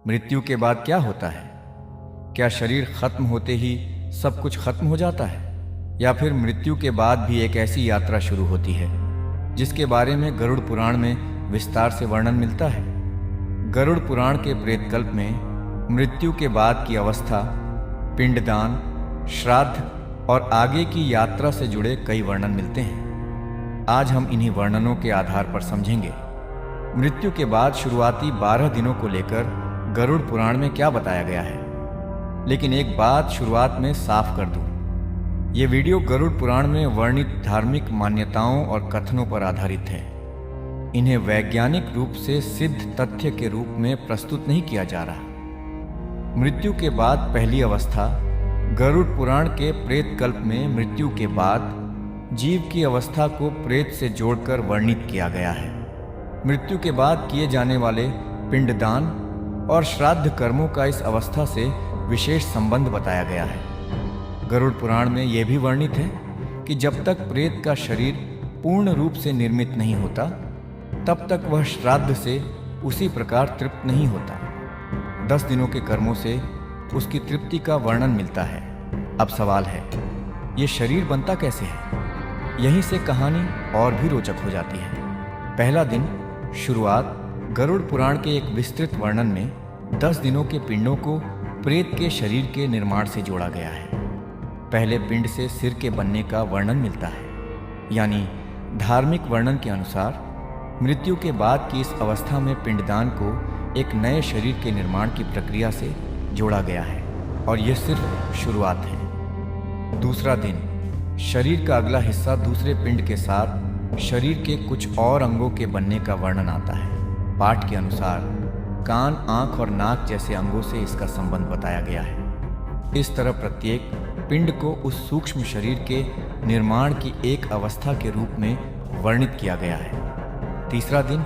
मृत्यु के बाद क्या होता है? क्या शरीर खत्म होते ही सब कुछ खत्म हो जाता है, या फिर मृत्यु के बाद भी एक ऐसी यात्रा शुरू होती है जिसके बारे में गरुड़ पुराण में विस्तार से वर्णन मिलता है? गरुड़ पुराण के प्रेतकल्प में मृत्यु के बाद की अवस्था, पिंडदान, श्राद्ध और आगे की यात्रा से जुड़े कई वर्णन मिलते हैं। आज हम इन्हीं वर्णनों के आधार पर समझेंगे मृत्यु के बाद शुरुआती 12 दिनों को लेकर गरुड़ पुराण में क्या बताया गया है। लेकिन एक बात शुरुआत में साफ कर दूं, ये वीडियो गरुड़ पुराण में वर्णित धार्मिक मान्यताओं और कथनों पर आधारित है। इन्हें वैज्ञानिक रूप से सिद्ध तथ्य के रूप में प्रस्तुत नहीं किया जा रहा। मृत्यु के बाद पहली अवस्था गरुड़ पुराण के प्रेतकल्प में मृत्यु के बाद जीव की अवस्था को प्रेत से जोड़कर वर्णित किया गया है। मृत्यु के बाद किए जाने वाले पिंडदान और श्राद्ध कर्मों का इस अवस्था से विशेष संबंध बताया गया है। गरुड़ पुराण में यह भी वर्णित है कि जब तक प्रेत का शरीर पूर्ण रूप से निर्मित नहीं होता, तब तक वह श्राद्ध से उसी प्रकार तृप्त नहीं होता। 10 दिनों के कर्मों से उसकी तृप्ति का वर्णन मिलता है। अब सवाल है, ये शरीर बनता कैसे है? यहीं से कहानी और भी रोचक हो जाती है। पहला दिन शुरुआत गरुड़ पुराण के एक विस्तृत वर्णन में 10 दिनों के पिंडों को प्रेत के शरीर के निर्माण से जोड़ा गया है। पहले पिंड से सिर के बनने का वर्णन मिलता है, यानी धार्मिक वर्णन के अनुसार मृत्यु के बाद की इस अवस्था में पिंडदान को एक नए शरीर के निर्माण की प्रक्रिया से जोड़ा गया है, और यह सिर्फ शुरुआत है। दूसरा दिन शरीर का अगला हिस्सा दूसरे पिंड के साथ शरीर के कुछ और अंगों के बनने का वर्णन आता है। पाठ के अनुसार कान, आंख और नाक जैसे अंगों से इसका संबंध बताया गया है। इस तरह प्रत्येक पिंड को उस सूक्ष्म शरीर के निर्माण की एक अवस्था के रूप में वर्णित किया गया है। तीसरा दिन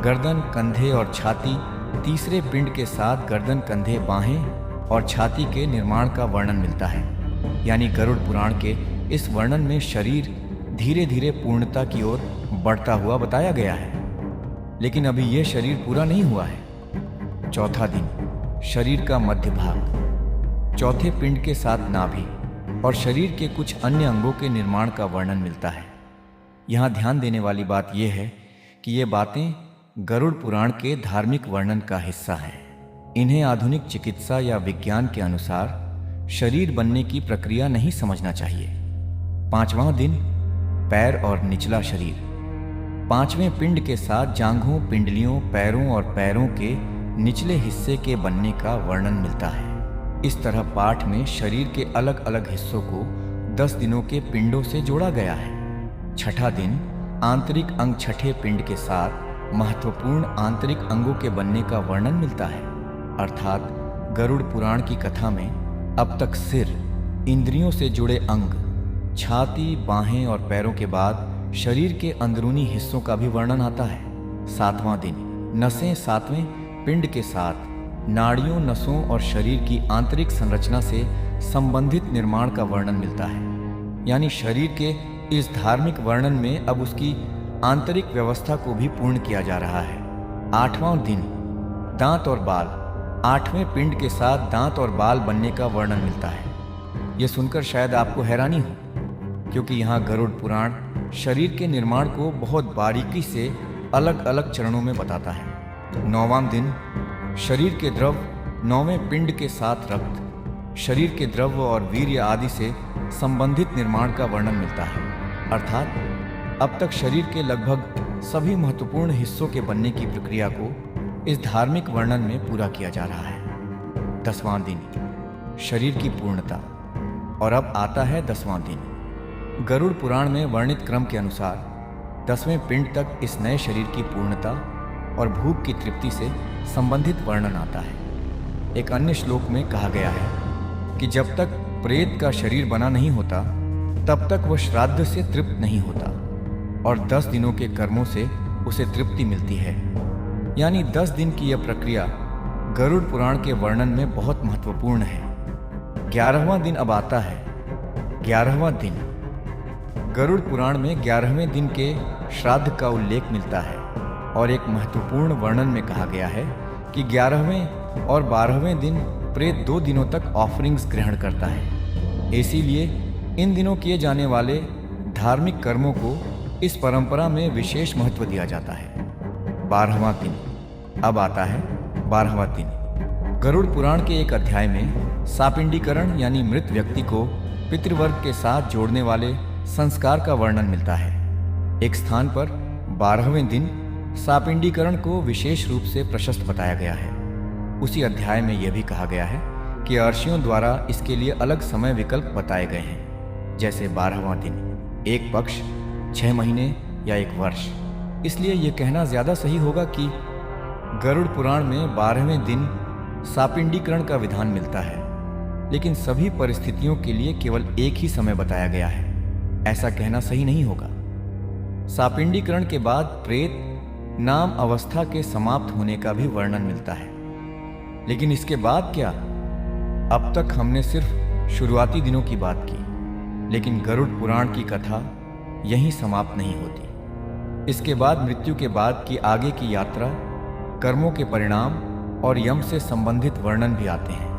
गर्दन, कंधे और छाती तीसरे पिंड के साथ गर्दन, कंधे, बाहें और छाती के निर्माण का वर्णन मिलता है। यानी गरुड़ पुराण के इस वर्णन में शरीर धीरे धीरे पूर्णता की ओर बढ़ता हुआ बताया गया है। लेकिन अभी यह शरीर पूरा नहीं हुआ है। चौथा दिन शरीर का मध्य भाग, चौथे पिंड के साथ नाभि और शरीर के कुछ अन्य अंगों के निर्माण का वर्णन मिलता है। यहाँ ध्यान देने वाली बात यह है कि ये बातें गरुड़ पुराण के धार्मिक वर्णन का हिस्सा है। इन्हें आधुनिक चिकित्सा या विज्ञान के अनुसार शरीर बनने की प्रक्रिया नहीं समझना चाहिए। पांचवां दिन पैर और निचला शरीर, पांचवें पिंड के साथ जांघों, पिंडलियों, पैरों और पैरों के निचले हिस्से के बनने का वर्णन मिलता है। इस तरह पाठ में शरीर के अलग अलग हिस्सों को 10 दिनों के पिंडों से जोड़ा गया है। छठा दिन आंतरिक अंग छठे पिंड के साथ महत्वपूर्ण आंतरिक अंगों के बनने का वर्णन मिलता है। अर्थात गरुड़ पुराण की कथा में अब तक सिर, इंद्रियों से जुड़े अंग, छाती, बाहें और पैरों के बाद शरीर के अंदरूनी हिस्सों का भी वर्णन आता है। सातवां दिन नसें सातवें पिंड के साथ नाड़ियों, नसों और शरीर की आंतरिक संरचना से संबंधित निर्माण का वर्णन मिलता है। यानी शरीर के इस धार्मिक वर्णन में अब उसकी आंतरिक व्यवस्था को भी पूर्ण किया जा रहा है। आठवां दिन दांत और बाल, आठवें पिंड के साथ दांत और बाल बनने का वर्णन मिलता है। यह सुनकर शायद आपको हैरानी हो, क्योंकि यहाँ गरुड़ पुराण शरीर के निर्माण को बहुत बारीकी से अलग अलग चरणों में बताता है। नौवां दिन शरीर के द्रव, नौवें पिंड के साथ रक्त, शरीर के द्रव और वीर्य आदि से संबंधित निर्माण का वर्णन मिलता है। अर्थात अब तक शरीर के लगभग सभी महत्वपूर्ण हिस्सों के बनने की प्रक्रिया को इस धार्मिक वर्णन में पूरा किया जा रहा है। 10वां दिन शरीर की पूर्णता, और अब आता है 10वां दिन। गरुड़ पुराण में वर्णित क्रम के अनुसार 10वें पिंड तक इस नए शरीर की पूर्णता और भूख की तृप्ति से संबंधित वर्णन आता है। एक अन्य श्लोक में कहा गया है कि जब तक प्रेत का शरीर बना नहीं होता, तब तक वह श्राद्ध से तृप्त नहीं होता, और 10 दिनों के कर्मों से उसे तृप्ति मिलती है। यानी 10 दिन की यह प्रक्रिया गरुड़ पुराण के वर्णन में बहुत महत्वपूर्ण है। 11वां दिन अब आता है। 11वां दिन गरुड़ पुराण में 11वें दिन के श्राद्ध का उल्लेख मिलता है, और एक महत्वपूर्ण वर्णन में कहा गया है कि 11वें और 12वें दिन प्रेत 2 दिनों तक ऑफरिंग्स ग्रहण करता है। इसीलिए इन दिनों किए जाने वाले धार्मिक कर्मों को इस परंपरा में विशेष महत्व दिया जाता है। 12वां दिन। अब आता है 12वां दिन। गरुड़ पुराण के एक अध्याय में सापिंडीकरण यानी मृत व्यक्ति को पितृवर्ग के साथ जोड़ने वाले संस्कार का वर्णन मिलता है। एक स्थान पर 12वें दिन सापिंडीकरण को विशेष रूप से प्रशस्त बताया गया है। उसी अध्याय में यह भी कहा गया है कि अर्षियों द्वारा इसके लिए अलग समय विकल्प बताए गए हैं, जैसे 12वां दिन, 1 पक्ष, 6 महीने या 1 वर्ष। इसलिए यह कहना ज़्यादा सही होगा कि गरुड़ पुराण में 12वें दिन सापिंडीकरण का विधान मिलता है, लेकिन सभी परिस्थितियों के लिए केवल एक ही समय बताया गया है, ऐसा कहना सही नहीं होगा। सापिंडीकरण के बाद प्रेत नाम अवस्था के समाप्त होने का भी वर्णन मिलता है, लेकिन इसके बाद क्या? अब तक हमने सिर्फ शुरुआती दिनों की बात की, लेकिन गरुड़ पुराण की कथा यहीं समाप्त नहीं होती। इसके बाद मृत्यु के बाद की आगे की यात्रा, कर्मों के परिणाम और यम से संबंधित वर्णन भी आते हैं।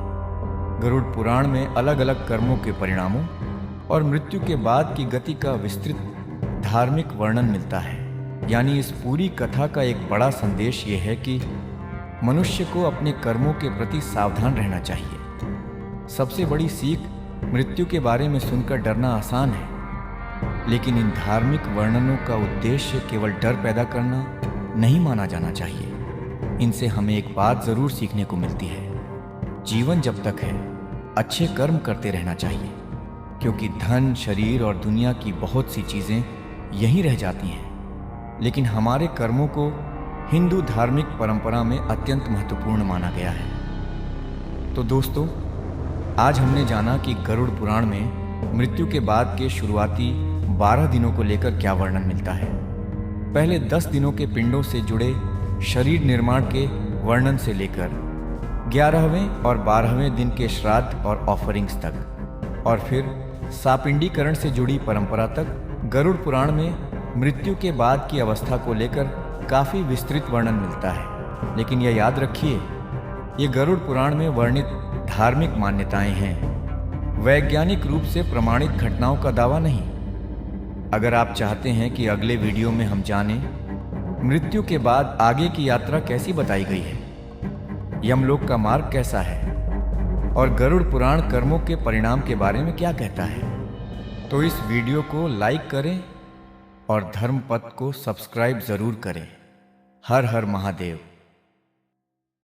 गरुड़ पुराण में अलग अलग कर्मों के परिणामों और मृत्यु के बाद की गति का विस्तृत धार्मिक वर्णन मिलता है। यानी इस पूरी कथा का एक बड़ा संदेश ये है कि मनुष्य को अपने कर्मों के प्रति सावधान रहना चाहिए। सबसे बड़ी सीख, मृत्यु के बारे में सुनकर डरना आसान है, लेकिन इन धार्मिक वर्णनों का उद्देश्य केवल डर पैदा करना नहीं माना जाना चाहिए। इनसे हमें एक बात जरूर सीखने को मिलती है, जीवन जब तक है अच्छे कर्म करते रहना चाहिए, क्योंकि धन, शरीर और दुनिया की बहुत सी चीज़ें यहीं रह जाती हैं। लेकिन हमारे कर्मों को हिंदू धार्मिक परंपरा में अत्यंत महत्वपूर्ण माना गया है। तो दोस्तों, आज हमने जाना कि गरुड़ पुराण में मृत्यु के बाद के शुरुआती 12 दिनों को लेकर क्या वर्णन मिलता है। पहले 10 दिनों के पिंडों से जुड़े शरीर निर्माण के वर्णन से लेकर 11वें और 12वें दिन के श्राद्ध और ऑफरिंग्स तक, और फिर सापिंडीकरण से जुड़ी परंपरा तक, गरुड़ पुराण में मृत्यु के बाद की अवस्था को लेकर काफ़ी विस्तृत वर्णन मिलता है। लेकिन यह याद रखिए, ये गरुड़ पुराण में वर्णित धार्मिक मान्यताएं हैं, वैज्ञानिक रूप से प्रमाणित घटनाओं का दावा नहीं। अगर आप चाहते हैं कि अगले वीडियो में हम जानें मृत्यु के बाद आगे की यात्रा कैसी बताई गई है, यमलोक का मार्ग कैसा है, और गरुड़ पुराण कर्मों के परिणाम के बारे में क्या कहता है, तो इस वीडियो को लाइक करें और धर्मपथ को सब्सक्राइब ज़रूर करें। हर हर महादेव।